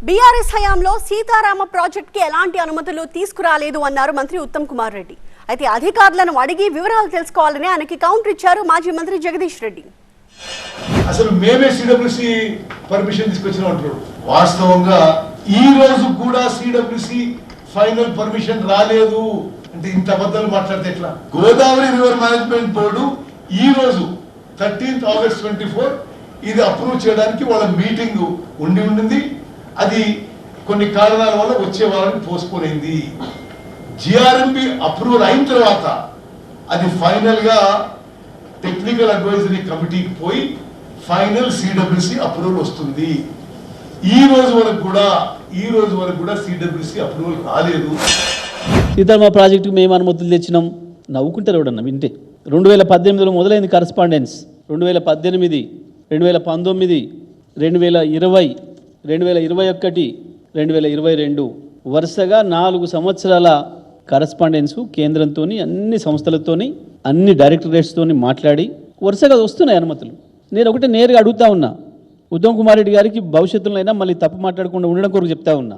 BRS హయాంలో సీతారామ ప్రాజెక్టుకి ఎలాంటి అనుమతులు తీసుకురాలేదు అన్నారు మంత్రి ఉత్తమ్ కుమార్ రెడ్డి. అయితే అధికారులను అడిగి వివరాలు తెలుసుకోవాలని ఆయనకి కౌంటర్ ఇచ్చారు మాజీ మంత్రి జగదీష్ రెడ్డి. అసలు మేమే సిడబ్ల్యూసి పర్మిషన్ తీసుకొచ్చినాం అంటారు. వాస్తవంగా ఈ రోజు కూడా సిడబ్ల్యూసి ఫైనల్ పర్మిషన్ రాలేదు అంటే ఇంత అబద్ధాలు మాట్లాడితే ఎట్లా? గోదావరి రివర్ మేనేజ్మెంట్ బోర్డు ఈ రోజు 13th August 2024 ఇది అప్రూవ్ చేయడానికి వాళ్ళ మీటింగ్ ఉండింది. అది కొన్ని కారణాల వల్ల వచ్చే వాళ్ళని పోస్ట్పోన్ అయింది. జిఆర్ఎంబి అప్రూవల్ అయిన తర్వాత అది ఫైనల్ గా టెక్నికల్ అడ్వైజరీ కమిటీకి పోయి ఫైనల్ సిడబ్ల్యూసి అప్రూవల్ వస్తుంది. ఈ రోజు వరకు కూడా సిడబ్ల్యూసి అప్రూవల్ రాలేదు. సీతారామ ప్రాజెక్టుకు మేము అనుమతులు తెచ్చినాం నవ్వుకుంటారు ఎవడన్నా వింటే. 2018లో మొదలైంది కరస్పాండెన్స్. 2018, 2019, 2020, 2021, 2022 వరుసగా 4 సంవత్సరాల కరస్పాండెన్సు కేంద్రంతో అన్ని సంస్థలతోని అన్ని డైరెక్టరేట్స్తో మాట్లాడి వరుసగా వస్తున్నాయి అనుమతులు. నేను ఒకటే నేరుగా అడుగుతా ఉన్నా, ఉత్తమ్ కుమార్ రెడ్డి గారికి భవిష్యత్తులో అయినా మళ్ళీ తప్పు మాట్లాడకుండా ఉండడం కొరకు చెప్తా ఉన్నా.